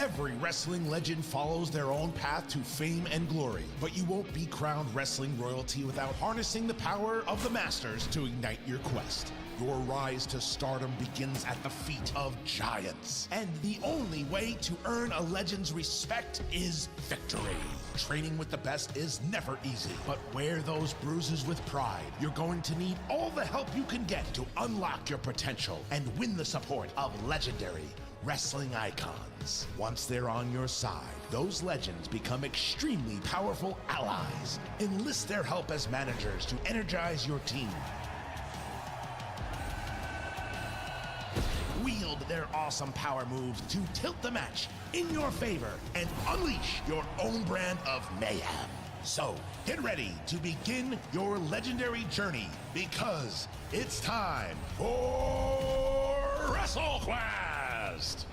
Every wrestling legend follows their own path to fame and glory, but you won't be crowned wrestling royalty without harnessing the power of the masters to ignite your quest. Your rise to stardom begins at the feet of giants, and the only way to earn a legend's respect is victory. Training with the best is never easy, but wear those bruises with pride. You're going to need all the help you can get to unlock your potential and win the support of legendary wrestling icons. Once they're on your side, those legends become extremely powerful allies. Enlist their help as managers to energize your team. Wield their awesome power moves to tilt the match in your favor and unleash your own brand of mayhem. So, get ready to begin your legendary journey, because it's time for Wrestle Quest!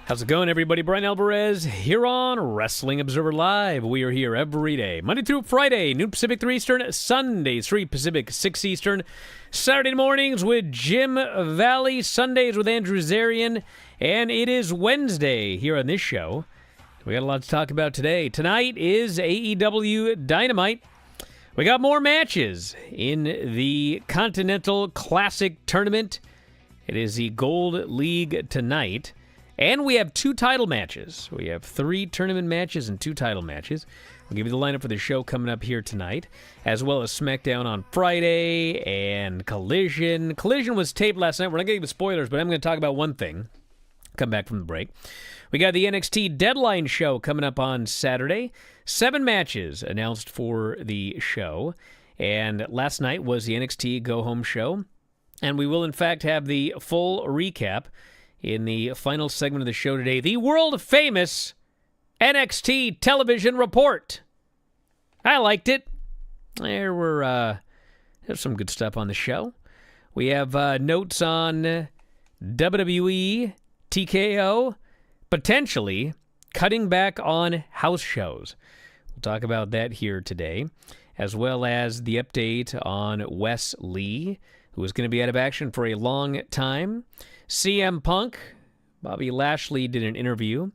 How's it going, everybody? Bryan Alvarez here on Wrestling Observer Live. We are here every day, Monday through Friday, noon Pacific, 3 Eastern, Sundays, 3 Pacific, 6 Eastern, Saturday mornings with Jim Valley, Sundays with Andrew Zarian, and it is Wednesday here on this show. We got a lot to talk about today. Tonight is AEW Dynamite. We got more matches in the Continental Classic Tournament. It is the Gold League tonight. And we have 2 title matches. We have 3 tournament matches and 2 title matches. We'll give you the lineup for the show coming up here tonight, as well as SmackDown on Friday and Collision. Collision was taped last night. We're not going to give spoilers, but I'm going to talk about one thing. Come back from the break. We got the NXT Deadline show coming up on Saturday. 7 matches announced for the show. And last night was the NXT Go Home show. And we will, in fact, have the full recap in the final segment of the show today, the world-famous NXT television report. I liked it. There's some good stuff on the show. We have notes on WWE, TKO, potentially cutting back on house shows. We'll talk about that here today, as well as the update on Wes Lee, who is going to be out of action for a long time. CM Punk, Bobby Lashley did an interview,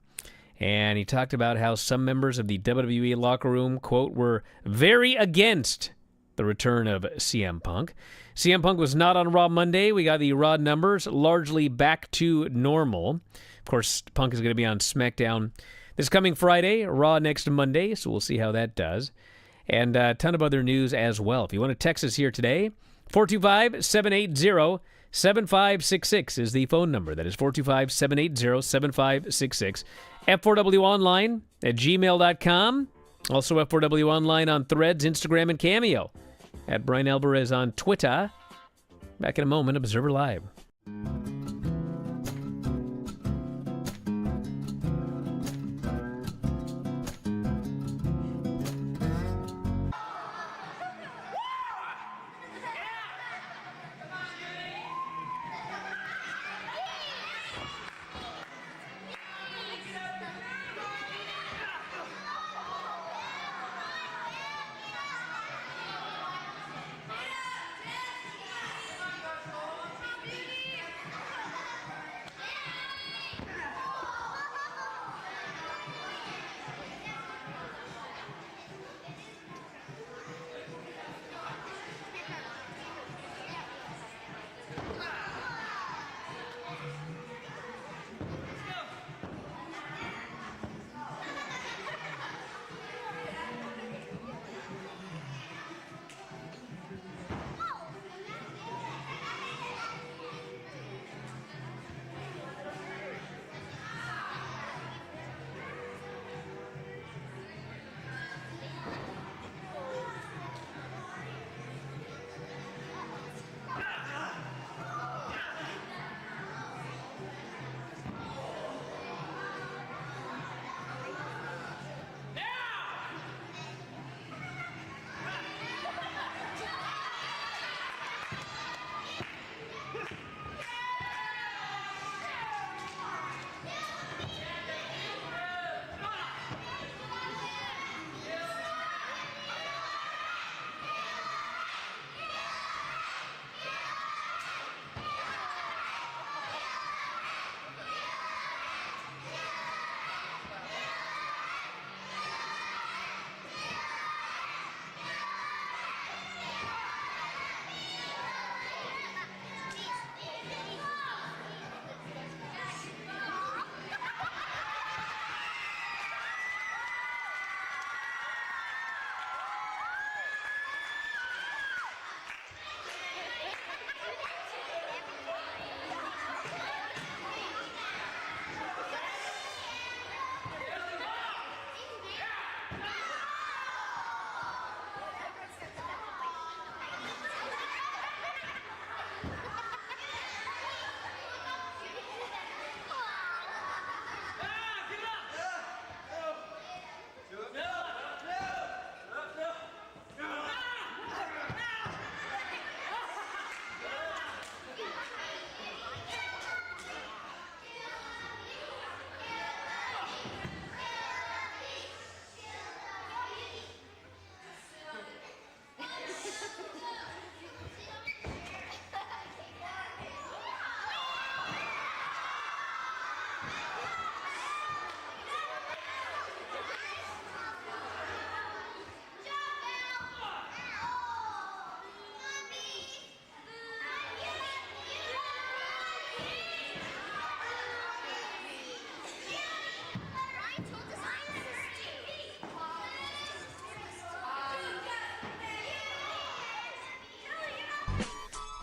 and he talked about how some members of the WWE locker room, quote, were very against the return of CM Punk. CM Punk was not on Raw Monday. We got the Raw numbers largely back to normal. Of course, Punk is going to be on SmackDown this coming Friday, Raw next Monday, so we'll see how that does. And a ton of other news as well. If you want to text us here today, 425-780-7566 is the phone number. That is 425-780-7566. F4WOnline at gmail.com. Also F4W Online on Threads, Instagram, and Cameo. At Bryan Alvarez on Twitter. Back in a moment, Observer Live.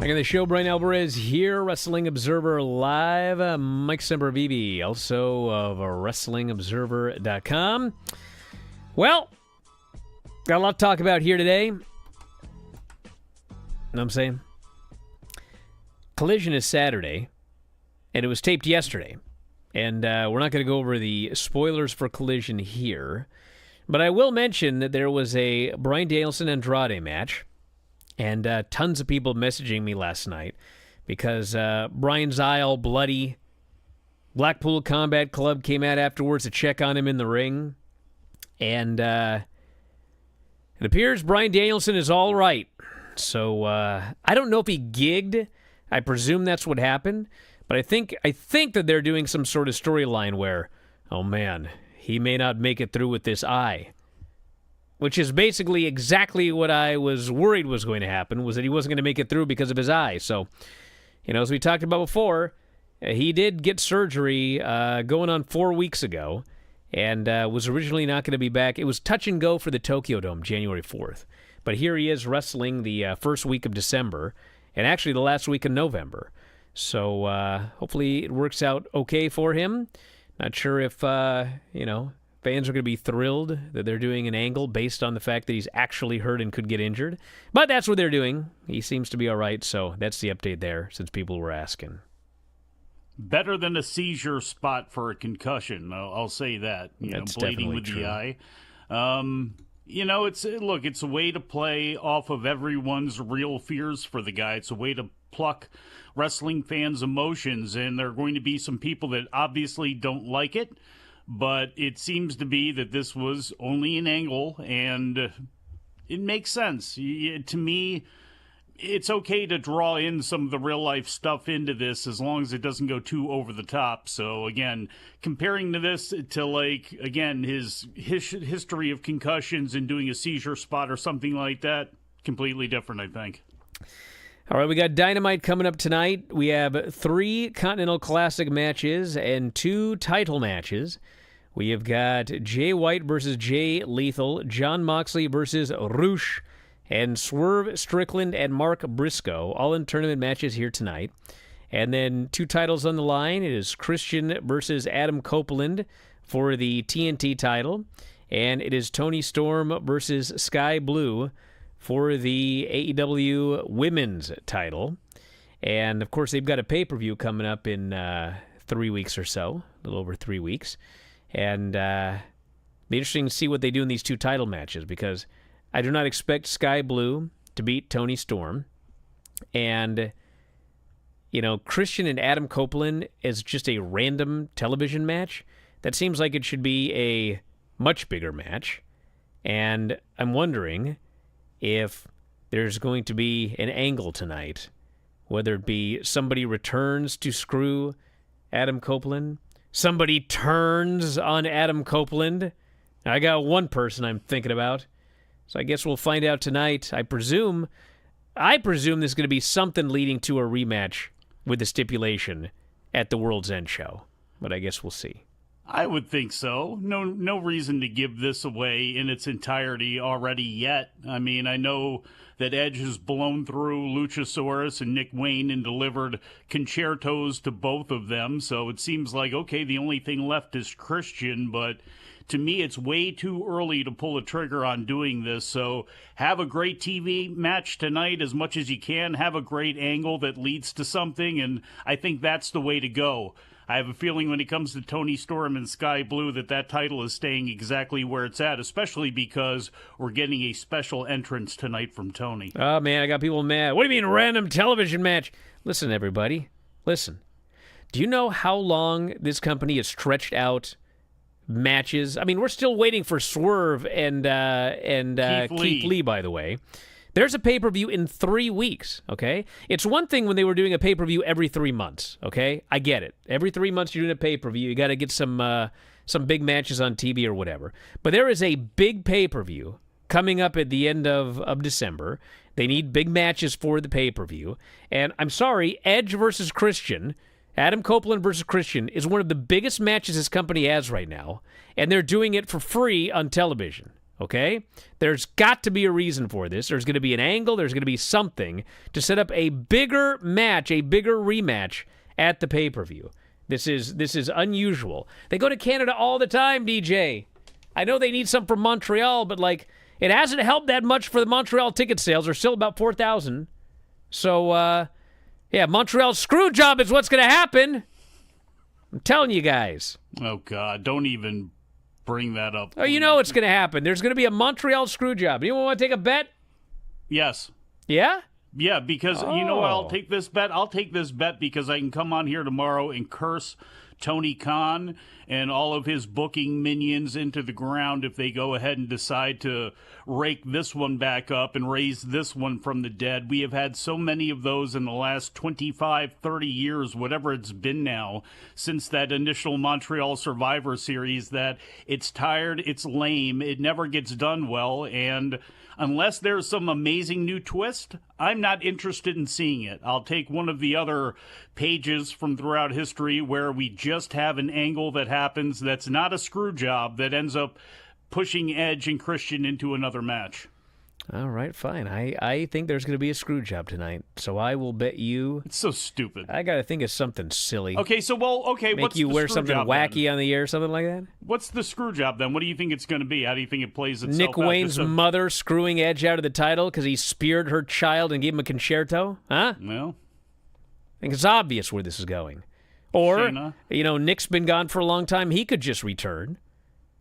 Back on the show, Bryan Alvarez here, Wrestling Observer Live. Mike Sempervive, also of WrestlingObserver.com. Well, got a lot to talk about here today. You know what I'm saying? Collision is Saturday, and it was taped yesterday. And we're not going to go over the spoilers for Collision here. But I will mention that there was a Bryan Danielson-Andrade match. And tons of people messaging me last night because Bryan's eye all bloody. Blackpool Combat Club came out afterwards to check on him in the ring. And it appears Bryan Danielson is all right. So I don't know if he gigged. I presume that's what happened. But I think that they're doing some sort of storyline where, oh man, he may not make it through with this eye. Which is basically exactly what I was worried was going to happen, was that he wasn't going to make it through because of his eye. So, as we talked about before, he did get surgery going on 4 weeks ago and was originally not going to be back. It was touch and go for the Tokyo Dome, January 4th. But here he is wrestling the first week of December and actually the last week of November. So hopefully it works out okay for him. Not sure if, fans are going to be thrilled that they're doing an angle based on the fact that he's actually hurt and could get injured. But that's what they're doing. He seems to be all right, so that's the update there since people were asking. Better than a seizure spot for a concussion, I'll say that. That's bleeding with true. the eye. It's a way to play off of everyone's real fears for the guy. It's a way to pluck wrestling fans' emotions, and there are going to be some people that obviously don't like it. But it seems to be that this was only an angle, and it makes sense. To me, it's okay to draw in some of the real-life stuff into this as long as it doesn't go too over the top. So, again, comparing to this to, his history of concussions and doing a seizure spot or something like that, completely different, I think. All right, we got Dynamite coming up tonight. We have 3 Continental Classic matches and 2 title matches. We have got Jay White versus Jay Lethal, Jon Moxley versus Rush, and Swerve Strickland and Mark Briscoe, all in tournament matches here tonight. And then 2 titles on the line. It is Christian versus Adam Copeland for the TNT title, and it is Toni Storm versus Sky Blue for the AEW Women's title. And, of course, they've got a pay-per-view coming up in 3 weeks or so, a little over 3 weeks. And be interesting to see what they do in these 2 title matches because I do not expect Sky Blue to beat Toni Storm. And, Christian and Adam Copeland is just a random television match. That seems like it should be a much bigger match. And I'm wondering if there's going to be an angle tonight, whether it be somebody returns to screw Adam Copeland, somebody turns on Adam Copeland. I got one person I'm thinking about, so I guess we'll find out tonight. I presume there's going to be something leading to a rematch with the stipulation at the World's End show, but I guess we'll see. I would think so. No reason to give this away in its entirety already yet. I mean, I know that Edge has blown through Luchasaurus and Nick Wayne and delivered concertos to both of them, so it seems like, okay, the only thing left is Christian, but to me it's way too early to pull a trigger on doing this, so have a great TV match tonight as much as you can, have a great angle that leads to something, and I think that's the way to go. I have a feeling when it comes to Toni Storm and Sky Blue that title is staying exactly where it's at, especially because we're getting a special entrance tonight from Toni. Oh, man, I got people mad. What do you mean random television match? Listen, everybody. Listen. Do you know how long this company has stretched out matches? I mean, we're still waiting for Swerve and Keith Lee, by the way. There's a pay-per-view in 3 weeks, okay? It's one thing when they were doing a pay-per-view every 3 months, okay? I get it. Every 3 months you're doing a pay-per-view. You got to get some big matches on TV or whatever. But there is a big pay-per-view coming up at the end of December. They need big matches for the pay-per-view. And I'm sorry, Edge versus Christian, Adam Copeland versus Christian, is one of the biggest matches this company has right now. And they're doing it for free on television, Okay? There's got to be a reason for this. There's going to be an angle. There's going to be something to set up a bigger match, a bigger rematch at the pay-per-view. This is unusual. They go to Canada all the time, DJ. I know they need some from Montreal, but, like, it hasn't helped that much for the Montreal ticket sales. They're still about 4,000. So, yeah, Montreal's screw job is what's going to happen. I'm telling you guys. Oh, God, don't even bring that up. Oh, you know what's going to happen. There's going to be a Montreal screw job. Anyone want to take a bet? Yes. Yeah? Yeah, because you know what? I'll take this bet. I'll take this bet because I can come on here tomorrow and curse Tony Khan and all of his booking minions into the ground if they go ahead and decide to rake this one back up and raise this one from the dead. We have had so many of those in the last 25, 30 years, whatever it's been now, since that initial Montreal Survivor Series, that it's tired, it's lame, it never gets done well, and unless there's some amazing new twist, I'm not interested in seeing it. I'll take one of the other pages from throughout history where we just have an angle that happens that's not a screw job that ends up pushing Edge and Christian into another match. All right, fine. I think there's going to be a screw job tonight, so I will bet you. It's so stupid. I got to think of something silly. Okay, so, Make what's you the wear screw something job wacky then? on the air, something like that? What's the screw job then? What do you think it's going to be? How do you think it plays itself Nick out? Wayne's mother screwing Edge out of the title because he speared her child and gave him a concerto? Huh? Well, I think it's obvious where this is going. Or, Shayna. Nick's been gone for a long time. He could just return.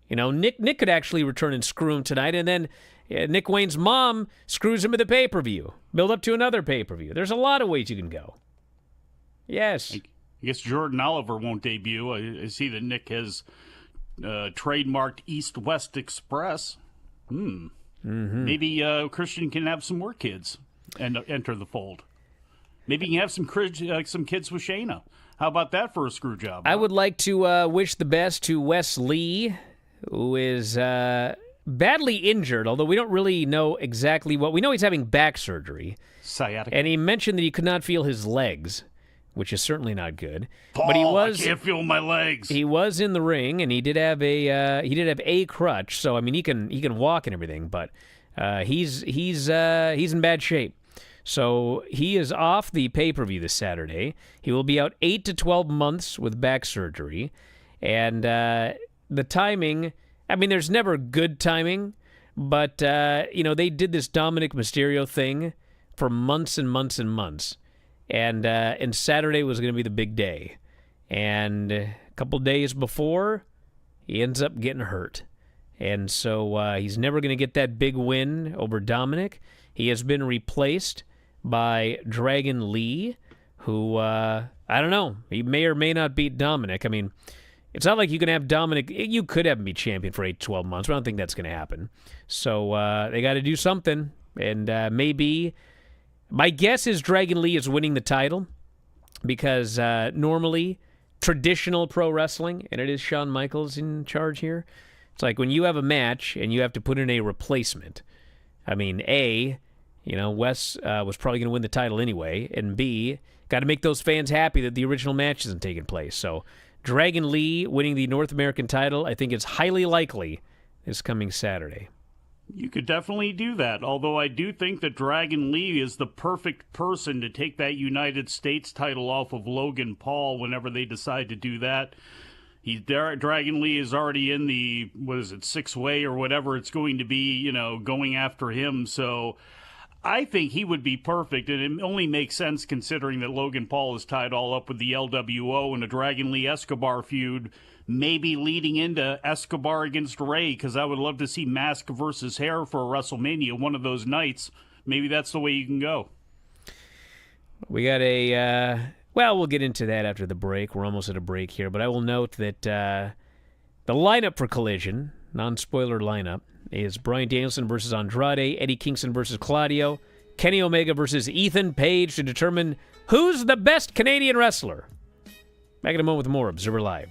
Nick could actually return and screw him tonight, and then Nick Wayne's mom screws him at the pay-per-view. Build up to another pay-per-view. There's a lot of ways you can go. Yes. I guess Jordan Oliver won't debut. I see that Nick has trademarked East-West Express. Mm-hmm. Maybe Christian can have some more kids and enter the fold. Maybe he can have some kids with Shayna. How about that for a screw job? I would like to wish the best to Wes Lee, who is badly injured, although we don't really know exactly what. We know he's having back surgery. Sciatica. And he mentioned that he could not feel his legs, which is certainly not good. Paul, but I can't feel my legs. He was in the ring, and he did have a crutch. So I mean, he can walk and everything, but he's in bad shape. So he is off the pay-per-view this Saturday. He will be out 8 to 12 months with back surgery, and the timing. I mean, there's never good timing, but they did this Dominic Mysterio thing for months and months and months. And Saturday was going to be the big day. And a couple days before, he ends up getting hurt. And so he's never going to get that big win over Dominic. He has been replaced by Dragon Lee, who, I don't know, he may or may not beat Dominic. I mean, it's not like you can have Dominic. You could have him be champion for 8 to 12 months, but I don't think that's going to happen. So they got to do something. And maybe... My guess is Dragon Lee is winning the title because normally traditional pro wrestling, and it is Shawn Michaels in charge here, it's like when you have a match and you have to put in a replacement. I mean, A, Wes was probably going to win the title anyway, and B, got to make those fans happy that the original match isn't taking place. So Dragon Lee winning the North American title, I think it's highly likely this coming Saturday. You could definitely do that, although I do think that Dragon Lee is the perfect person to take that United States title off of Logan Paul whenever they decide to do that. Dragon Lee is already in the, 6-way or whatever it's going to be, going after him. So I think he would be perfect, and it only makes sense considering that Logan Paul is tied all up with the LWO and a Dragon Lee Escobar feud, maybe leading into Escobar against Ray, because I would love to see Mask versus Hair for a WrestleMania one of those nights. Maybe that's the way you can go. We got we'll get into that after the break. We're almost at a break here, but I will note that the lineup for Collision, non-spoiler lineup, is Bryan Danielson versus Andrade, Eddie Kingston versus Claudio, Kenny Omega versus Ethan Page to determine who's the best Canadian wrestler. Back in a moment with more Observer Live.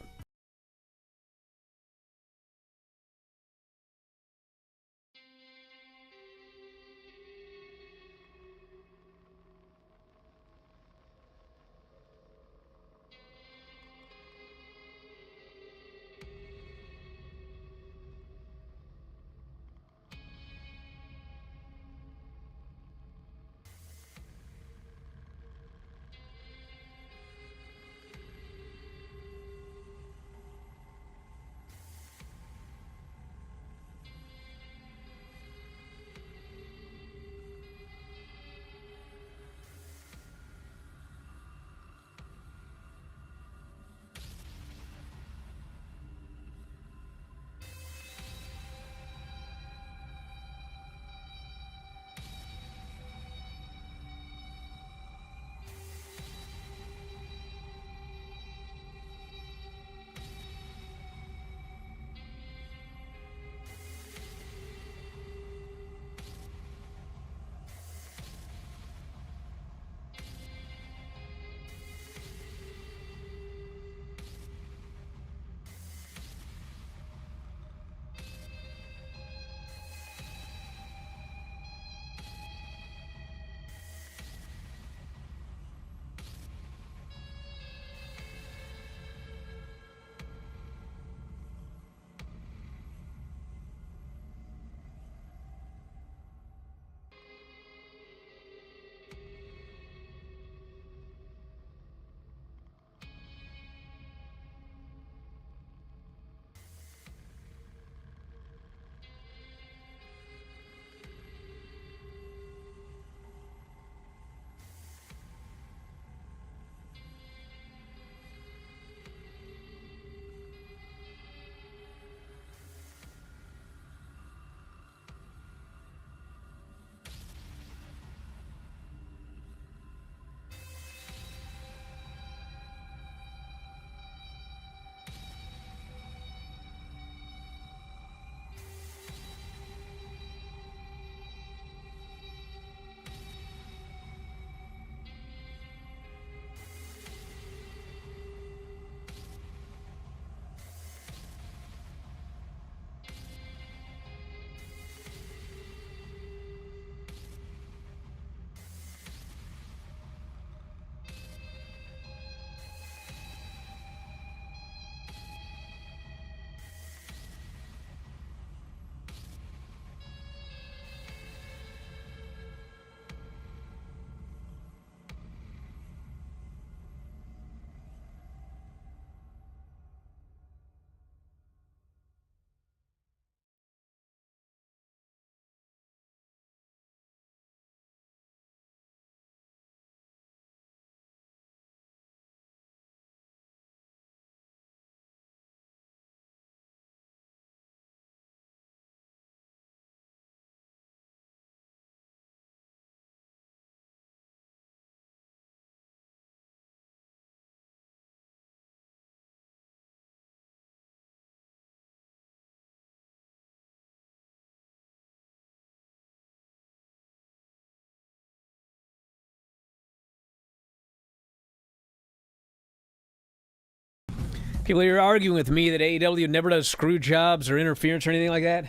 People are arguing with me that AEW never does screw jobs or interference or anything like that.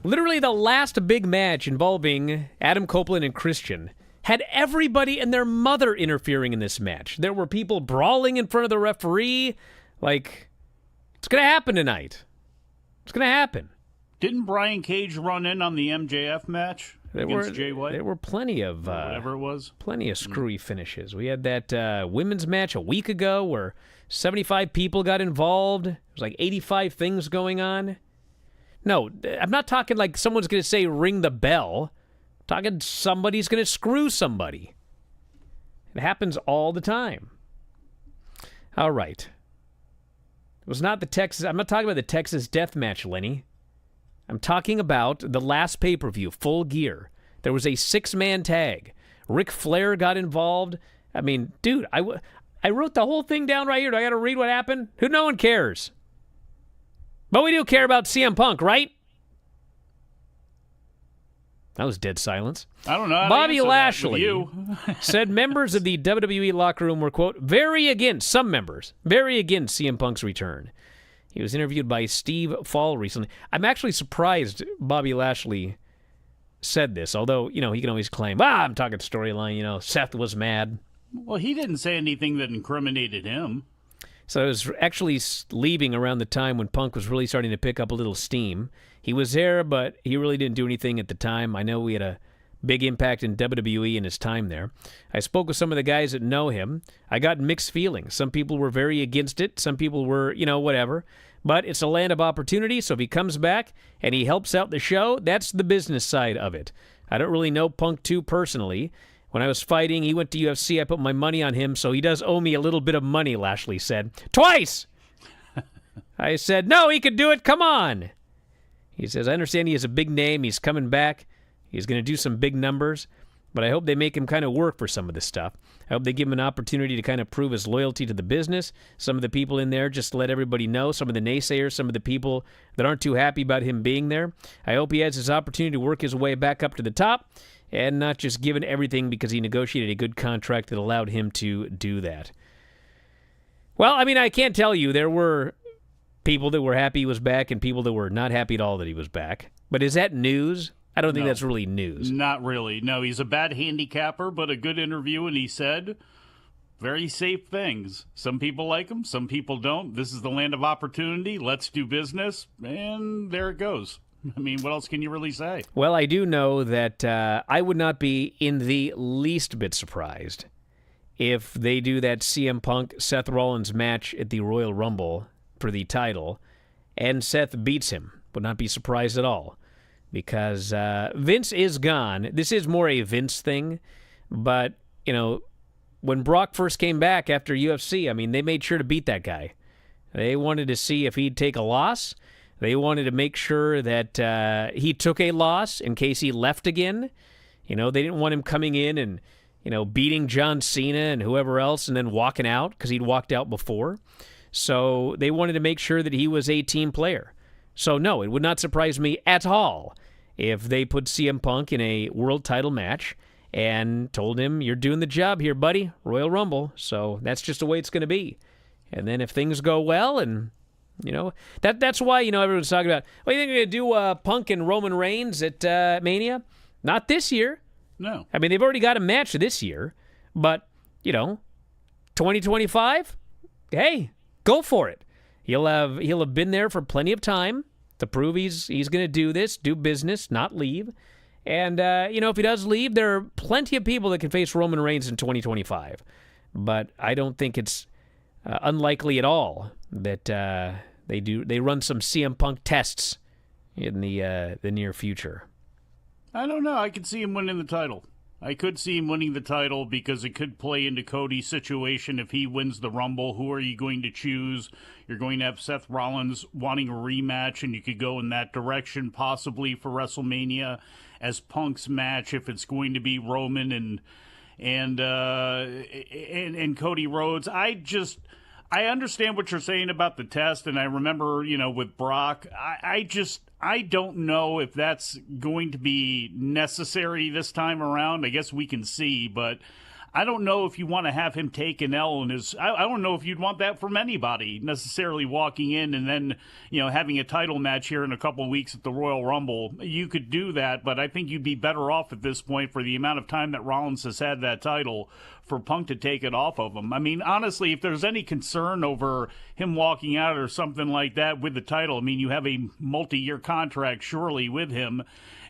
Literally the last big match involving Adam Copeland and Christian had everybody and their mother interfering in this match. There were people brawling in front of the referee. Like, it's going to happen tonight. It's going to happen. Didn't Brian Cage run in on the MJF match against Jay White? There were plenty of whatever it was. Plenty of screwy finishes. We had that women's match a week ago where 75 people got involved. There was like 85 things going on. No, I'm not talking like someone's going to say ring the bell. I'm talking somebody's going to screw somebody. It happens all the time. All right. It was not the Texas. I'm not talking about the Texas death match, Lenny. I'm talking about the last pay-per-view, Full Gear. There was a 6-man tag. Ric Flair got involved. I mean, dude, I wrote the whole thing down right here. Do I got to read what happened? No one cares. But we do care about CM Punk, right? That was dead silence. I don't know. Bobby Lashley said members of the WWE locker room were, quote, some members, very against CM Punk's return. He was interviewed by Steve Fall recently. I'm actually surprised Bobby Lashley said this, although, he can always claim, I'm talking storyline, Seth was mad. Well, he didn't say anything that incriminated him. So I was actually leaving around the time when Punk was really starting to pick up a little steam. He was there, but he really didn't do anything at the time. I know we had a big impact in WWE in his time there. I spoke with some of the guys that know him. I got mixed feelings. Some people were very against it. Some people were, whatever. But it's a land of opportunity, so if he comes back and he helps out the show, that's the business side of it. I don't really know Punk too personally. When I was fighting, he went to UFC. I put my money on him, so he does owe me a little bit of money, Lashley said. Twice! I said, no, he could do it. Come on. He says, I understand he has a big name. He's coming back. He's going to do some big numbers, but I hope they make him kind of work for some of this stuff. I hope they give him an opportunity to kind of prove his loyalty to the business. Some of the people in there, just to let everybody know, some of the naysayers, some of the people that aren't too happy about him being there. I hope he has his opportunity to work his way back up to the top and not just given everything because he negotiated a good contract that allowed him to do that. Well, I mean, I can't tell you. There were people that were happy he was back and people that were not happy at all that he was back. But is that news? I don't think that's really news. Not really. No, he's a bad handicapper, but a good interview, and he said very safe things. Some people like him, some people don't. This is the land of opportunity. Let's do business, and there it goes. I mean, what else can you really say? Well, I do know that I would not be in the least bit surprised if they do that CM Punk-Seth Rollins match at the Royal Rumble for the title, and Seth beats him. Would not be surprised at all. Because Vince is gone. This is more a Vince thing. But, when Brock first came back after UFC, I mean, they made sure to beat that guy. They wanted to see if he'd take a loss. They wanted to make sure that he took a loss in case he left again. They didn't want him coming in and, beating John Cena and whoever else and then walking out because he'd walked out before. So they wanted to make sure that he was a team player. So, no, it would not surprise me at all if they put CM Punk in a world title match and told him, you're doing the job here, buddy, Royal Rumble. So that's just the way it's going to be. And then if things go well and, that's why, everyone's talking about, you think they're going to do Punk and Roman Reigns at Mania? Not this year. No. I mean, they've already got a match this year. But, 2025, hey, go for it. He'll have been there for plenty of time to prove he's going to do this, do business, not leave. And, if he does leave, there are plenty of people that can face Roman Reigns in 2025. But I don't think it's unlikely at all that they run some CM Punk tests in the near future. I don't know. I could see him winning the title. I could see him winning the title because it could play into Cody's situation. If he wins the Rumble, who are you going to choose? You're going to have Seth Rollins wanting a rematch, and you could go in that direction possibly for WrestleMania as Punk's match if it's going to be Roman and Cody Rhodes. I understand what you're saying about the test, and I remember, with Brock, I don't know if that's going to be necessary this time around. I guess we can see, but I don't know if you want to have him take an L in his. I don't know if you'd want that from anybody necessarily walking in and then, having a title match here in a couple of weeks at the Royal Rumble. You could do that, but I think you'd be better off at this point for the amount of time that Rollins has had that title for Punk to take it off of him. I mean, honestly, if there's any concern over him walking out or something like that with the title, I mean, you have a multi-year contract surely with him.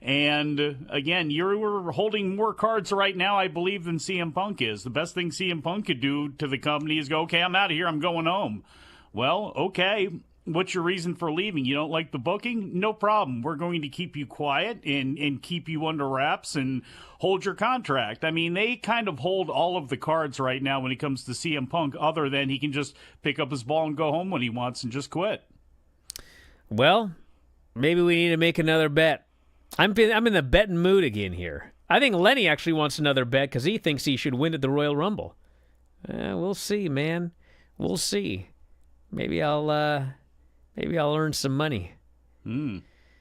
And again, you're holding more cards right now, I believe, than CM Punk is. The best thing CM Punk could do to the company is go, okay, I'm out of here. I'm going home. Well, okay. What's your reason for leaving? You don't like the booking? No problem. We're going to keep you quiet and keep you under wraps and hold your contract. I mean, they kind of hold all of the cards right now when it comes to CM Punk, other than he can just pick up his ball and go home when he wants and just quit. Well, maybe we need to make another bet. I'm in the betting mood again here. I think Lenny actually wants another bet because he thinks he should win at the Royal Rumble. We'll see, man. We'll see. Maybe I'll earn some money.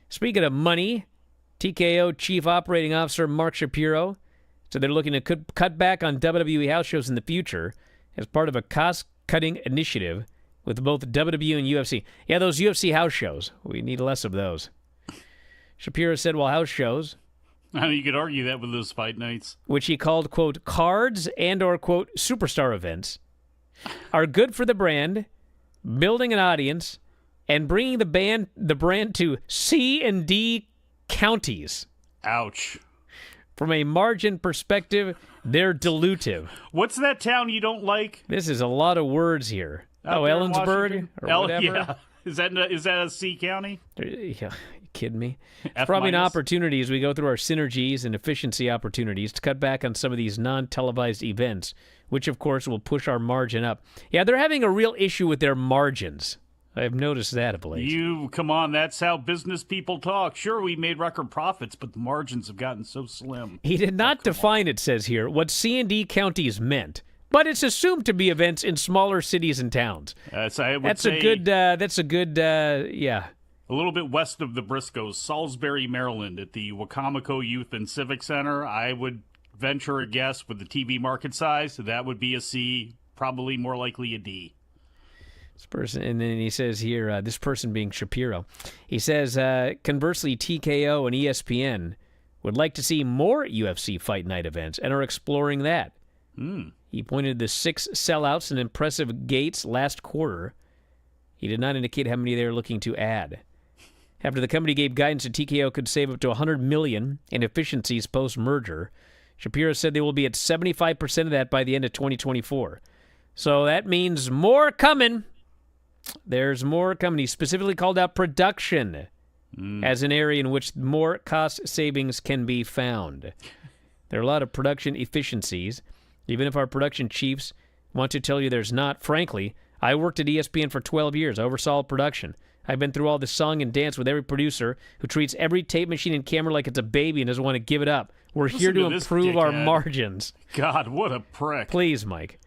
Speaking of money, TKO Chief Operating Officer Mark Shapiro said they're looking to cut back on WWE house shows in the future as part of a cost-cutting initiative with both WWE and UFC. Yeah, those UFC house shows. We need less of those. Shapiro said, well, house shows, I know you could argue that with those fight nights, which he called, quote, cards and or, quote, superstar events, are good for the brand, building an audience, and bringing the brand to C and D counties. Ouch. From a margin perspective, they're dilutive. What's that town you don't like? This is a lot of words here. Ellensburg or whatever. Yeah. Is that a C county? Yeah. Kidding me? It's probably an opportunity as we go through our synergies and efficiency opportunities to cut back on some of these non-televised events, which, of course, will push our margin up. Yeah, they're having a real issue with their margins. I've noticed that of late. Come on, that's how business people talk. Sure, we made record profits, but the margins have gotten so slim. He did not define, it says here, what C&D counties meant, but it's assumed to be events in smaller cities and towns. That's a good, yeah. A little bit west of the Briscoes, Salisbury, Maryland, at the Wacomico Youth and Civic Center. I would venture a guess with the TV market size, that would be a C, probably more likely a D. This person, and then he says here, this person being Shapiro, he says, conversely, TKO and ESPN would like to see more UFC Fight Night events and are exploring that. He pointed to 6 sellouts and impressive gates last quarter. He did not indicate how many they are looking to add. After the company gave guidance that TKO could save up to $100 million in efficiencies post-merger, Shapiro said they will be at 75% of that by the end of 2024. So that means more coming. There's more coming. He specifically called out production as an area in which more cost savings can be found. There are a lot of production efficiencies. Even if our production chiefs want to tell you there's not, frankly, I worked at ESPN for 12 years. I oversaw production. I've been through all the song and dance with every producer who treats every tape machine and camera like it's a baby and doesn't want to give it up. We're here to improve our margins. God, what a prick. Please, Mike.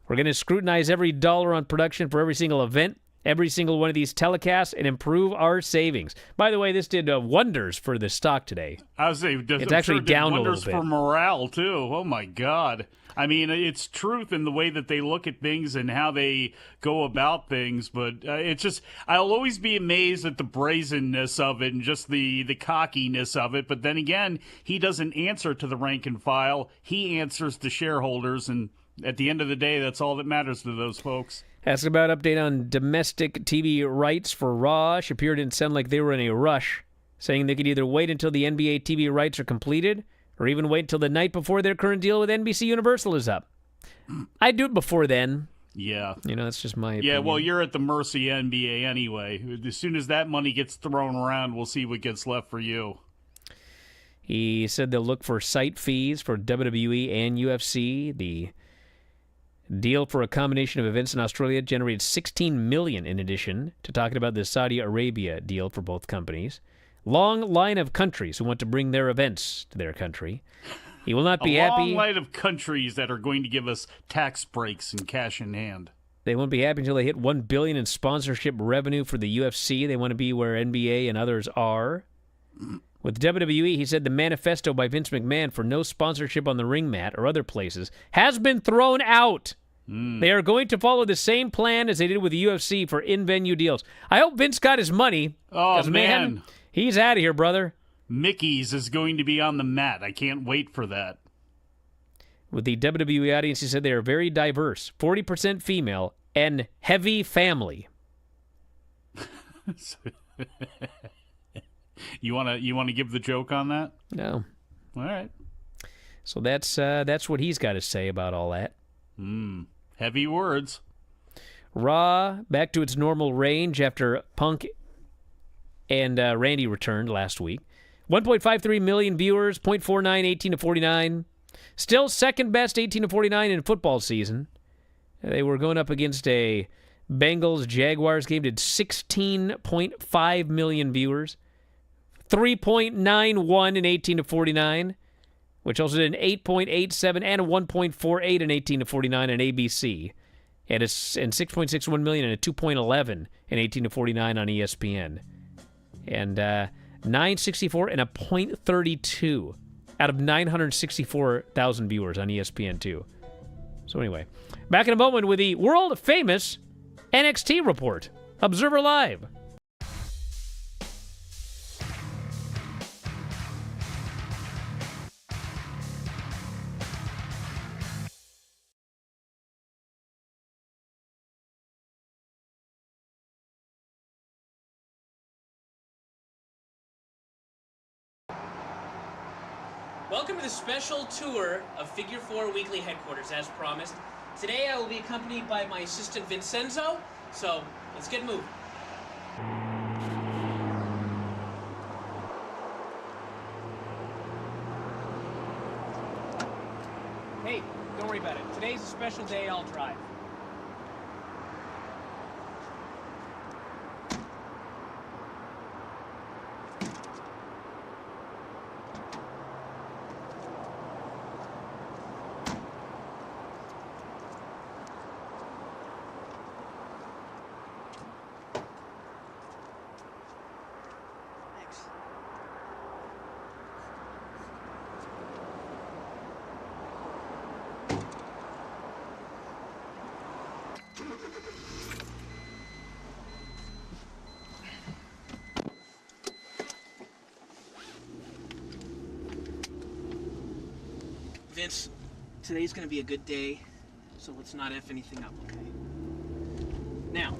We're going to scrutinize every dollar on production for every single event, every single one of these telecasts, and improve our savings. By the way, this did wonders for the stock today. I was saying, it's actually down a little bit. Wonders for morale, too. Oh, my God. I mean, it's truth in the way that they look at things and how they go about things, but it's just, I'll always be amazed at the brazenness of it and just the cockiness of it. But then again, he doesn't answer to the rank and file. He answers to shareholders, and at the end of the day, that's all that matters to those folks. Asked about update on domestic TV rights for Raw. Shapiro didn't sound like they were in a rush, saying they could either wait until the NBA TV rights are completed or even wait until the night before their current deal with NBC Universal is up. I'd do it before then. Yeah. That's just my opinion. Yeah, well, you're at the mercy of NBA anyway. As soon as that money gets thrown around, we'll see what gets left for you. He said they'll look for site fees for WWE and UFC. The deal for a combination of events in Australia generated $16 million in addition to talking about the Saudi Arabia deal for both companies. Long line of countries who want to bring their events to their country. He will not be happy. A long line of countries that are going to give us tax breaks and cash in hand. They won't be happy until they hit $1 billion in sponsorship revenue for the UFC. They want to be where NBA and others are. With WWE, he said the manifesto by Vince McMahon for no sponsorship on the ring mat or other places has been thrown out. They are going to follow the same plan as they did with the UFC for in-venue deals. I hope Vince got his money. Oh, man. He's out of here, brother. Mickey's is going to be on the mat. I can't wait for that. With the WWE audience, he said they are very diverse, 40% female, and heavy family. You wanna give the joke on that? No. All right. So that's what he's got to say about all that. Heavy words. Raw back to its normal range after Punk and Randy returned last week. 1.53 million viewers, 0.49 18 to 49. Still second best 18 to 49 in football season. They were going up against a Bengals-Jaguars game, did 16.5 million viewers. 3.91 in 18 to 49, which also did an 8.87 and a 1.48 in 18 to 49 on ABC, and 6.61 million and a 2.11 in 18 to 49 on ESPN, and 964 and a .32 out of 964,000 viewers on ESPN2. So anyway, back in a moment with the world-famous NXT report. Observer Live. Welcome to the special tour of Figure 4 Weekly Headquarters, as promised. Today I will be accompanied by my assistant Vincenzo, so let's get moving. Hey, don't worry about it. Today's a special day, I'll drive. Vince, today's gonna be a good day, so let's not F anything up, okay? Now,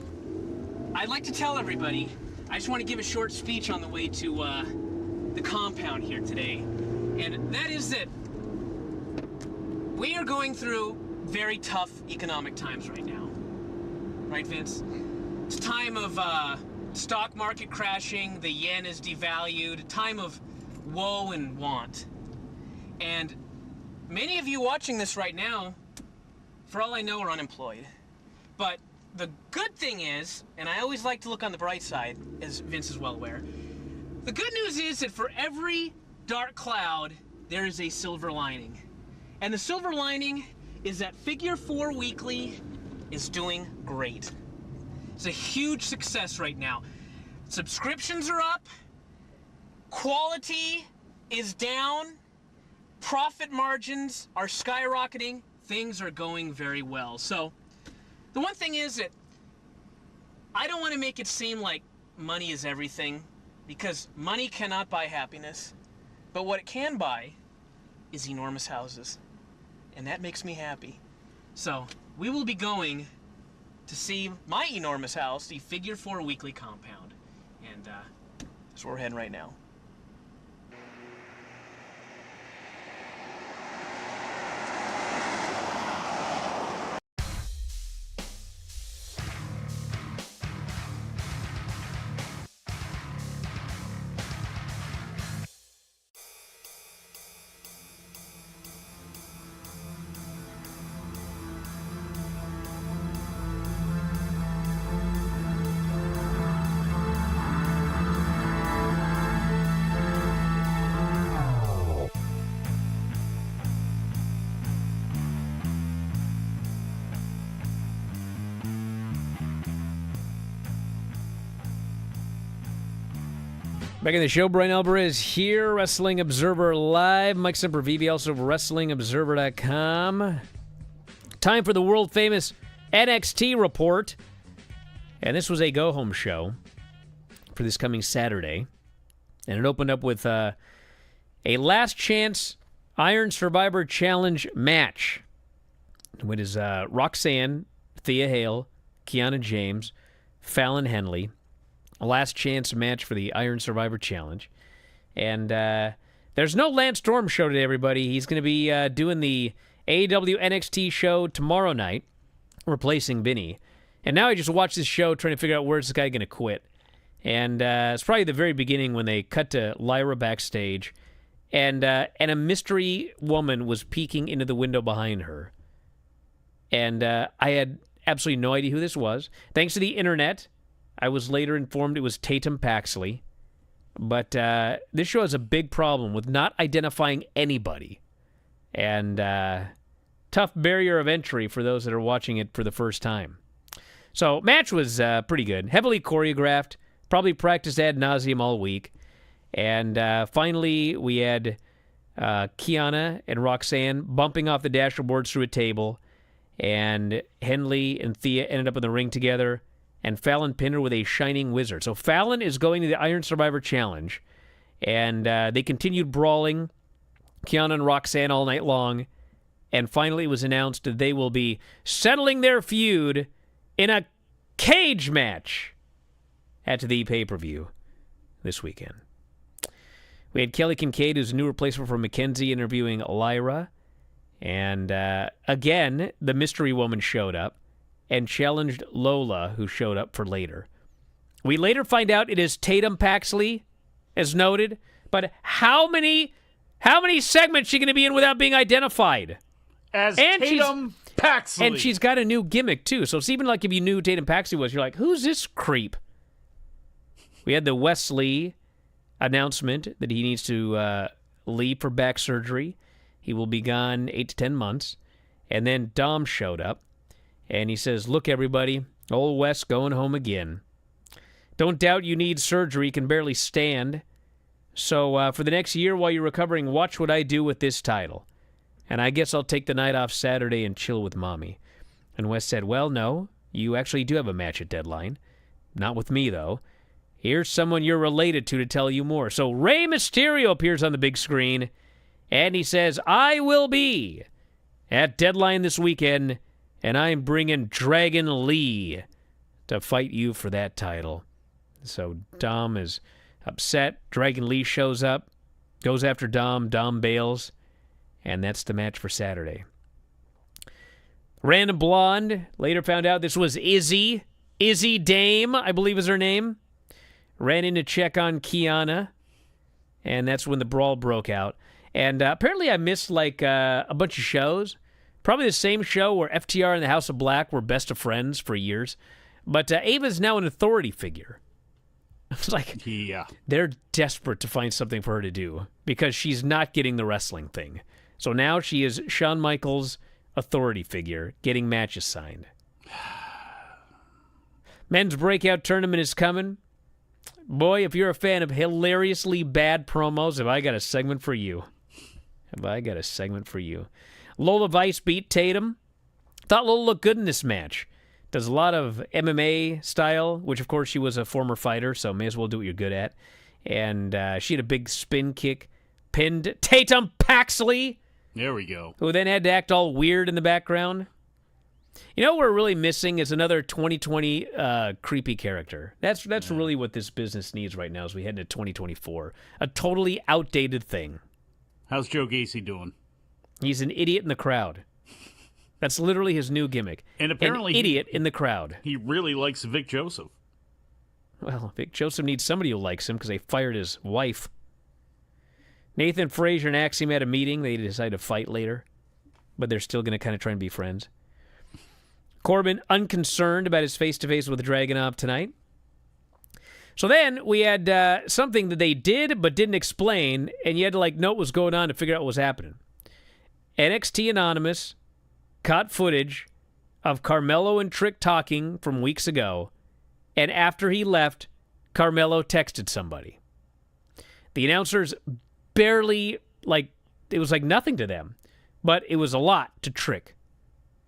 I'd like to tell everybody, I just want to give a short speech on the way to the compound here today, and that is that we are going through very tough economic times right now. Right, Vince? It's a time of stock market crashing, the yen is devalued, a time of woe and want. And many of you watching this right now, for all I know, are unemployed. But the good thing is, and I always like to look on the bright side, as Vince is well aware, the good news is that for every dark cloud, there is a silver lining. And the silver lining is that Figure 4 Weekly is doing great. It's a huge success right now. Subscriptions are up, quality is down, profit margins are skyrocketing, things are going very well. So the one thing is that I don't want to make it seem like money is everything, because money cannot buy happiness, but what it can buy is enormous houses, and that makes me happy. So we will be going to see my enormous house, the Figure 4 Weekly compound, and that's where we're heading right now. Back in the show, Bryan Alvarez here, Wrestling Observer Live. Mike Sempervive, also of WrestlingObserver.com. Time for the world-famous NXT report. And this was a go-home show for this coming Saturday. And it opened up with a last-chance Iron Survivor Challenge match. It is Roxanne, Thea Hale, Kiana James, Fallon Henley. A last-chance match for the Iron Survivor Challenge. And there's no Lance Storm show today, everybody. He's going to be doing the AEW NXT show tomorrow night, replacing Vinny. And now I just watched this show trying to figure out where's this guy going to quit. And it's probably the very beginning when they cut to Lyra backstage, and a mystery woman was peeking into the window behind her. And I had absolutely no idea who this was. Thanks to the internet, I was later informed it was Tatum Paxley. But this show has a big problem with not identifying anybody. And tough barrier of entry for those that are watching it for the first time. So, match was pretty good. Heavily choreographed. Probably practiced ad nauseum all week. And finally, we had Kiana and Roxanne bumping off the dashboards through a table. And Henley and Thea ended up in the ring together. And Fallon pinned her with a Shining Wizard. So Fallon is going to the Iron Survivor Challenge. And they continued brawling, Kiana and Roxanne, all night long. And finally it was announced that they will be settling their feud in a cage match at the pay-per-view this weekend. We had Kelly Kincaid, who's a new replacement for Mackenzie, interviewing Lyra. And again, the mystery woman showed up and challenged Lola, who showed up for later. We later find out it is Tatum Paxley, as noted. But how many segments is she going to be in without being identified? As Tatum Paxley. And she's got a new gimmick, too. So it's even like if you knew who Tatum Paxley was, you're like, who's this creep? We had the Wes Lee announcement that he needs to leave for back surgery. He will be gone 8 to 10 months. And then Dom showed up, and he says, look, everybody, old Wes going home again. Don't doubt you need surgery. You can barely stand. So for the next year while you're recovering, watch what I do with this title. And I guess I'll take the night off Saturday and chill with Mommy. And Wes said, well, no, you actually do have a match at Deadline. Not with me, though. Here's someone you're related to tell you more. So Rey Mysterio appears on the big screen, and he says, I will be at Deadline this weekend, and I'm bringing Dragon Lee to fight you for that title. So Dom is upset. Dragon Lee shows up, goes after Dom. Dom bails, and that's the match for Saturday. Random Blonde later found out this was Izzy. Izzy Dame, I believe is her name. Ran in to check on Kiana, and that's when the brawl broke out. And apparently I missed like a bunch of shows. Probably the same show where FTR and the House of Black were best of friends for years. But Ava's now an authority figure. It's like, yeah, they're desperate to find something for her to do because she's not getting the wrestling thing. So now she is Shawn Michaels' authority figure, getting matches signed. Men's Breakout Tournament is coming. Boy, if you're a fan of hilariously bad promos, have I got a segment for you. Lola Vice beat Tatum. Thought Lola looked good in this match. Does a lot of MMA style, which of course she was a former fighter, so may as well do what you're good at. And she had a big spin kick, pinned Tatum Paxley. There we go. Who then had to act all weird in the background. You know what we're really missing is another 2020 creepy character. That's really what this business needs right now as we head into 2024. A totally outdated thing. How's Joe Gacy doing? He's an idiot in the crowd. That's literally his new gimmick. And apparently an idiot in the crowd. He really likes Vic Joseph. Well, Vic Joseph needs somebody who likes him because they fired his wife. Nathan Frazier and Axiom had a meeting. They decided to fight later. But they're still going to kind of try and be friends. Corbin unconcerned about his face-to-face with Dragunov tonight. So then we had something that they did but didn't explain, and you had to know what was going on to figure out what was happening. NXT Anonymous caught footage of Carmelo and Trick talking from weeks ago, and after he left, Carmelo texted somebody. The announcers barely, it was like nothing to them. But it was a lot to Trick.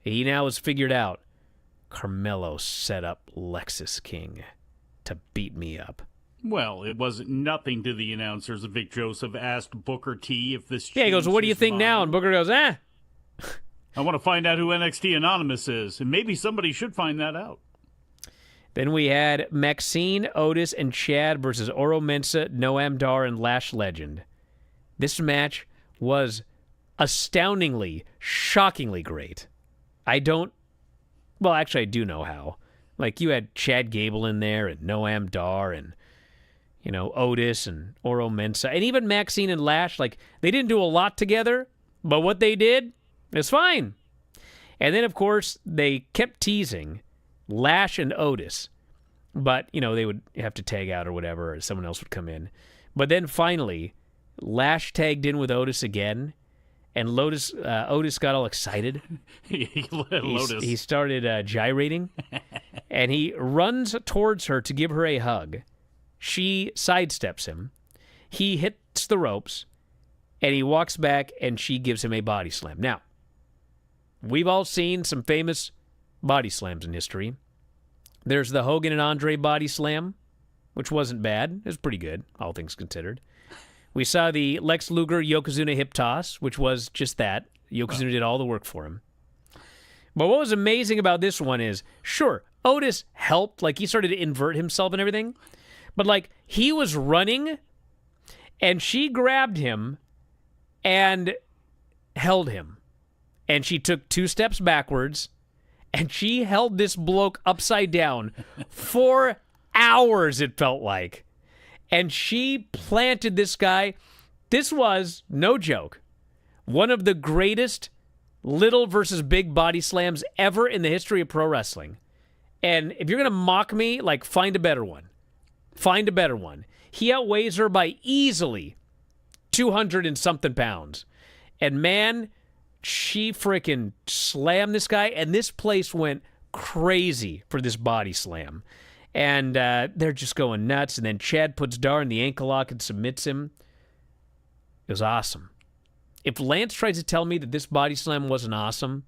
He now has figured out Carmelo set up Lexus King to beat me up. Well, it wasn't nothing to the announcers. Vic Joseph asked Booker T if this Yeah, he goes, what do you think now? And Booker goes, I want to find out who NXT Anonymous is, and maybe somebody should find that out. Then we had Maxine, Otis, and Chad versus Oro Mensah, Noam Dar, and Lash Legend. This match was astoundingly, shockingly great. I do know how. Like, you had Chad Gable in there, and Noam Dar, and, Otis, and Oro Mensah, and even Maxine and Lash. Like, they didn't do a lot together, but what they did is fine. And then, of course, they kept teasing Lash and Otis, but, they would have to tag out or whatever, or someone else would come in. But then finally, Lash tagged in with Otis again, and Otis got all excited. He started gyrating, and he runs towards her to give her a hug. She sidesteps him. He hits the ropes, and he walks back, and she gives him a body slam. Now, we've all seen some famous body slams in history. There's the Hogan and Andre body slam, which wasn't bad. It was pretty good, all things considered. We saw the Lex Luger Yokozuna hip toss, which was just that. Yokozuna did all the work for him. But what was amazing about this one is, sure, Otis helped. Like, he started to invert himself and everything. But, he was running, and she grabbed him and held him. And she took 2 steps backwards, and she held this bloke upside down for hours, it felt like. And she planted this guy. This was, no joke, one of the greatest little versus big body slams ever in the history of pro wrestling. And if you're going to mock me, find a better one. Find a better one. He outweighs her by easily 200 and something pounds. And man, she freaking slammed this guy, and this place went crazy for this body slam. And they're just going nuts. And then Chad puts Dar in the ankle lock and submits him. It was awesome. If Lance tries to tell me that this body slam wasn't awesome,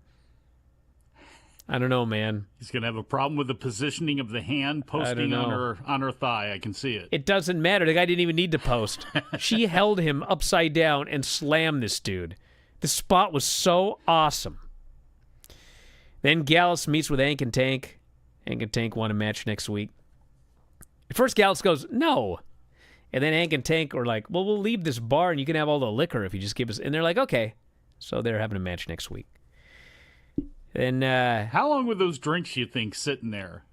I don't know, man. He's going to have a problem with the positioning of the hand posting on her thigh. I can see it. It doesn't matter. The guy didn't even need to post. She held him upside down and slammed this dude. The spot was so awesome. Then Gallus meets with Hank and Tank. Hank and Tank want a match next week. At first, Gallus goes, no. And then Hank and Tank are like, well, we'll leave this bar and you can have all the liquor if you just give us... And they're like, okay. So they're having a match next week. Then, how long were those drinks, you think, sitting there?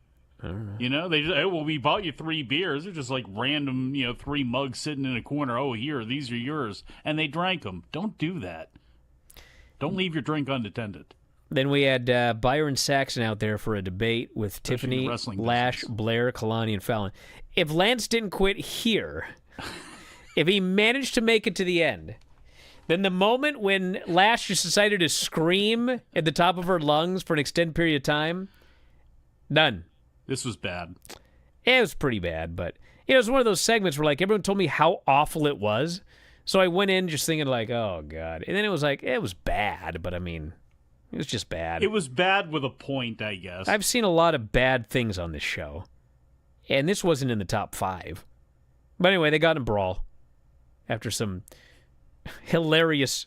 I don't know. They just, we bought you 3 beers. They're just like random, 3 mugs sitting in a corner. Oh, here, these are yours. And they drank them. Don't do that. Don't leave your drink unattended. Then we had Byron Saxon out there for a debate with Especially Tiffany, Lash, Blair, Kalani, and Fallon. If Lance didn't quit here, if he managed to make it to the end, then the moment when Lash just decided to scream at the top of her lungs for an extended period of time, done. This was bad. It was pretty bad, but it was one of those segments where everyone told me how awful it was. So I went in just thinking oh, God. And then it was it was bad, but I mean... It was just bad. It was bad with a point, I guess. I've seen a lot of bad things on this show, and this wasn't in the top 5. But anyway, they got in a brawl after some hilarious,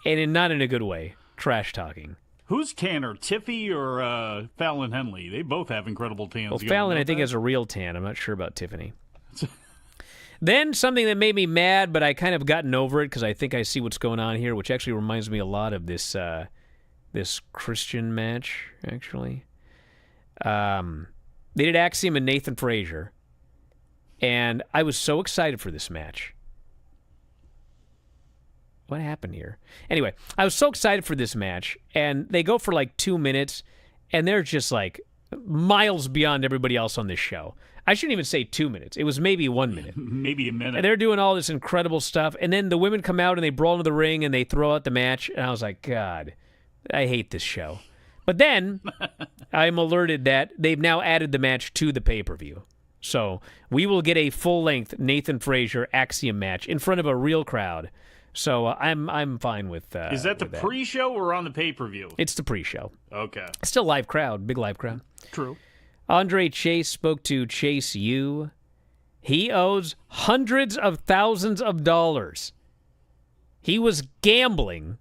and not in a good way, trash talking. Who's tanner, Tiffy or Fallon Henley? They both have incredible tans. Well, Fallon, I think, has a real tan. I'm not sure about Tiffany. Then something that made me mad, but I kind of gotten over it because I think I see what's going on here, which actually reminds me a lot of this this Christian match, actually. They did Axiom and Nathan Frazier, and I was so excited for this match. What happened here? Anyway, I was so excited for this match, and they go for 2 minutes, and they're just miles beyond everybody else on this show. I shouldn't even say 2 minutes. It was maybe 1 minute. Maybe a minute. And they're doing all this incredible stuff, and then the women come out and they brawl into the ring and they throw out the match, and I was like, God, I hate this show. But then I'm alerted that they've now added the match to the pay-per-view. So we will get a full-length Nathan Frazier Axiom match in front of a real crowd. So I'm fine with Is that the pre-show or on the pay-per-view? It's the pre-show. Okay. Still live crowd, big live crowd. True. Andre Chase spoke to Chase U. He owes hundreds of thousands of dollars. He was gambling.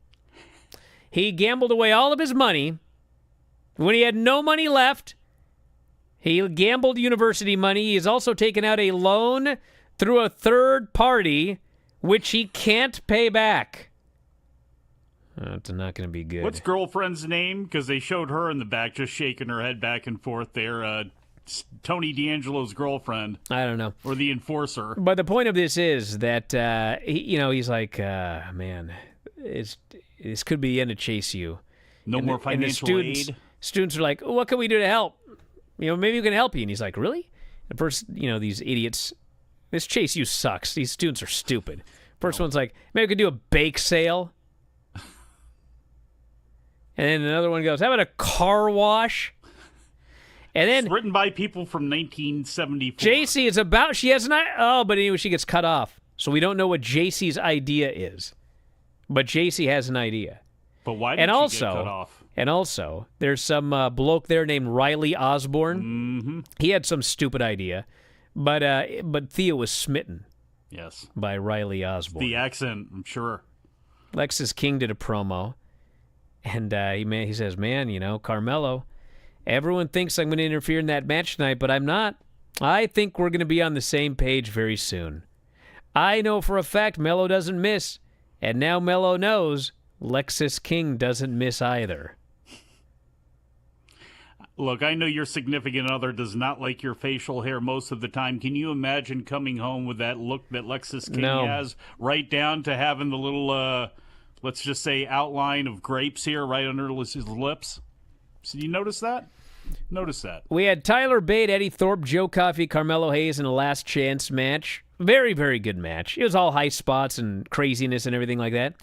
He gambled away all of his money. When he had no money left, he gambled university money. He has also taken out a loan through a third party, which he can't pay back. That's not going to be good. What's girlfriend's name? Because they showed her in the back just shaking her head back and forth there. Tony D'Angelo's girlfriend. I don't know. Or the enforcer. But the point of this is that, he's like, man, this could be the end of Chase U. No more financial aid. Students are like, what can we do to help? Maybe we can help you. And he's like, really? And first, these idiots, this Chase U sucks. These students are stupid. First one's like, maybe we could do a bake sale. And then another one goes, how about a car wash? And then it's written by people from 1974. JC is about, she has an idea. Oh, but anyway, she gets cut off. So we don't know what JC's idea is. But JC has an idea. But why did she get cut off? And also, there's some bloke there named Riley Osborne. Mm-hmm. He had some stupid idea. But Theo was smitten. Yes. By Riley Osborne. The accent, I'm sure. Lexus King did a promo. And he says, man, Carmelo, everyone thinks I'm going to interfere in that match tonight, but I'm not. I think we're going to be on the same page very soon. I know for a fact Melo doesn't miss, and now Melo knows Lexus King doesn't miss either. Look, I know your significant other does not like your facial hair most of the time. Can you imagine coming home with that look that Lexus King has, right down to having the little... let's just say outline of grapes here right under his lips. So you notice that? Notice that. We had Tyler Bate, Eddie Thorpe, Joe Coffey, Carmelo Hayes in a last chance match. Very, very good match. It was all high spots and craziness and everything like that.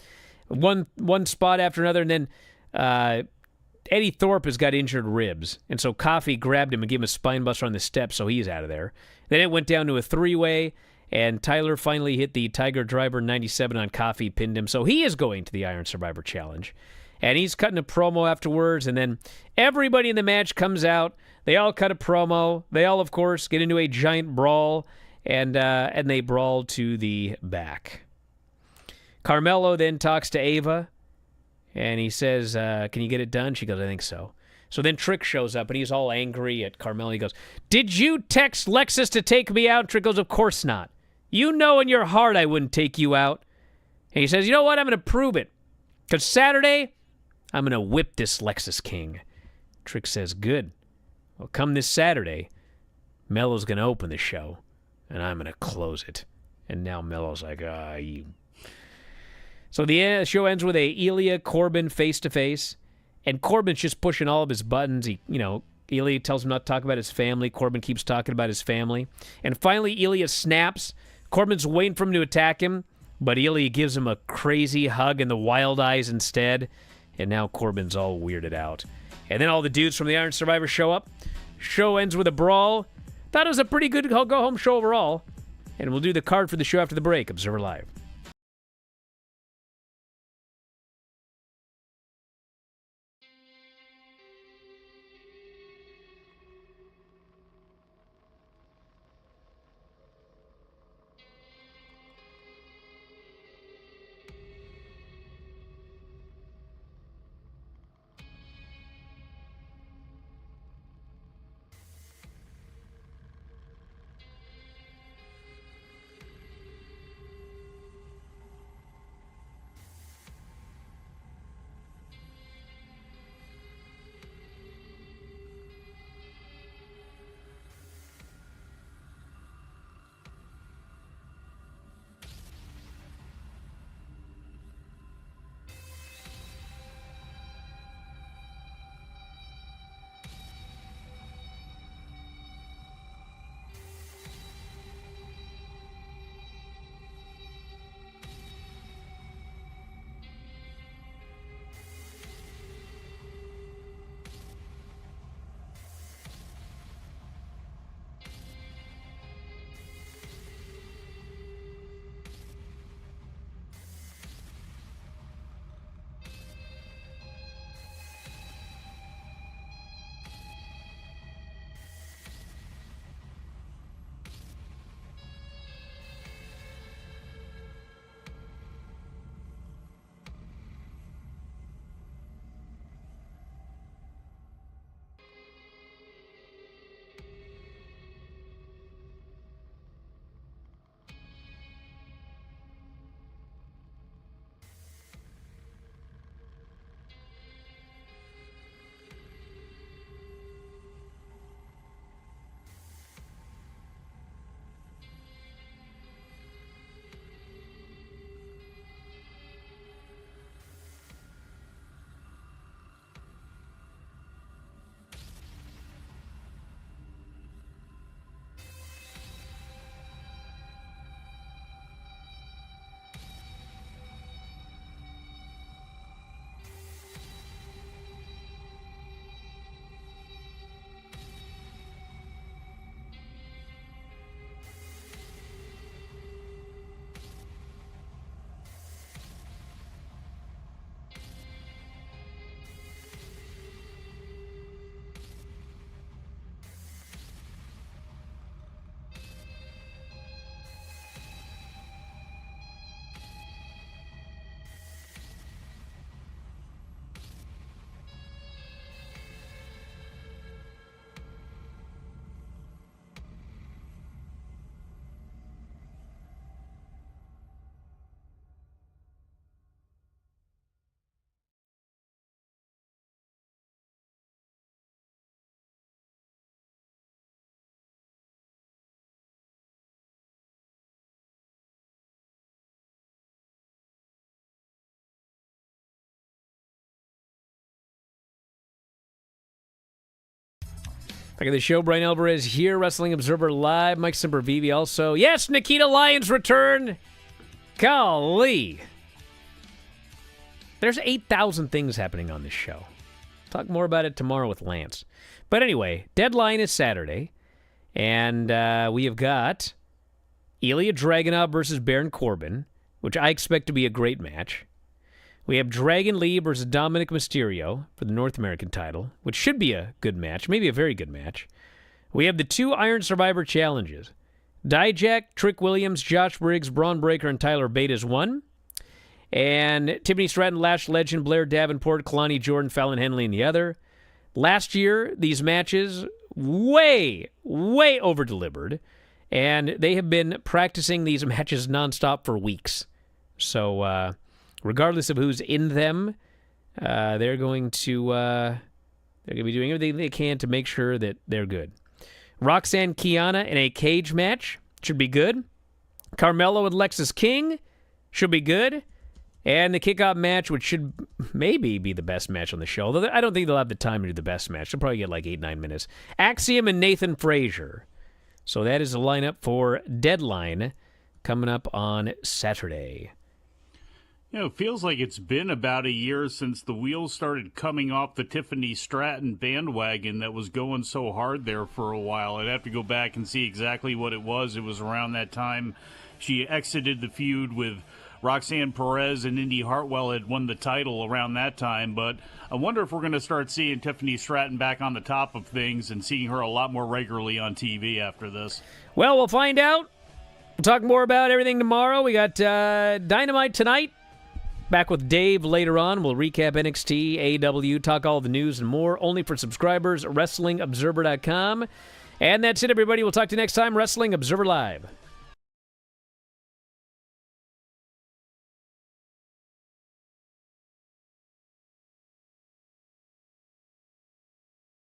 One spot after another, and then Eddie Thorpe has got injured ribs. And so Coffey grabbed him and gave him a spine buster on the steps, so he's out of there. Then it went down to a three-way. And Tyler finally hit the Tiger Driver 97 on Coffey, pinned him. So he is going to the Iron Survivor Challenge. And he's cutting a promo afterwards. And then everybody in the match comes out. They all cut a promo. They all, of course, get into a giant brawl. And they brawl to the back. Carmelo then talks to Ava. And he says, can you get it done? She goes, I think so. So then Trick shows up, and he's all angry at Carmelo. He goes, did you text Lexus to take me out? Trick goes, of course not. You know in your heart I wouldn't take you out. And he says, you know what? I'm going to prove it. Because Saturday, I'm going to whip this Lexus King. Trick says, good. Well, come this Saturday, Melo's going to open the show, and I'm going to close it. And now Melo's like, you. So the show ends with a Ilya Corbin face-to-face. And Corbin's just pushing all of his buttons. Ilya tells him not to talk about his family. Corbin keeps talking about his family. And finally, Ilya snaps. Corbin's waiting for him to attack him, but Ilya gives him a crazy hug and the wild eyes instead, and now Corbin's all weirded out. And then all the dudes from the Iron Survivor show up. Show ends with a brawl. Thought it was a pretty good go-home show overall. And we'll do the card for the show after the break. Observer Live. Back at the show, Bryan Alvarez here, Wrestling Observer Live. Mike Sempervive also. Yes, Nikita Lyons return. Golly. There's 8,000 things happening on this show. Talk more about it tomorrow with Lance. But anyway, deadline is Saturday. And we have got Ilya Dragunov versus Baron Corbin, which I expect to be a great match. We have Dragon Lee versus Dominic Mysterio for the North American title, which should be a good match, maybe a very good match. We have the 2 Iron Survivor challenges. Dijak, Trick Williams, Josh Briggs, Braun Breaker, and Tyler Bate is 1. And Tiffany Stratton, Lash Legend, Blair Davenport, Kalani Jordan, Fallon Henley in the other. Last year, these matches way over-delivered, and they have been practicing these matches nonstop for weeks. So, regardless of who's in them, they're going to be doing everything they can to make sure that they're good. Roxanne Kiana in a cage match should be good. Carmelo and Lexis King should be good. And the kickoff match, which should maybe be the best match on the show, although I don't think they'll have the time to do the best match. They'll probably get like 8-9 minutes. Axiom and Nathan Frazier. So that is the lineup for Deadline coming up on Saturday. It feels like it's been about a year since the wheels started coming off the Tiffany Stratton bandwagon that was going so hard there for a while. I'd have to go back and see exactly what it was. It was around that time she exited the feud with Roxanne Perez, and Indy Hartwell had won the title around that time. But I wonder if we're going to start seeing Tiffany Stratton back on the top of things and seeing her a lot more regularly on TV after this. Well, we'll find out. We'll talk more about everything tomorrow. We got Dynamite tonight. Back with Dave later on. We'll recap NXT, AEW, talk all the news and more. Only for subscribers, WrestlingObserver.com. And that's it, everybody. We'll talk to you next time, Wrestling Observer Live.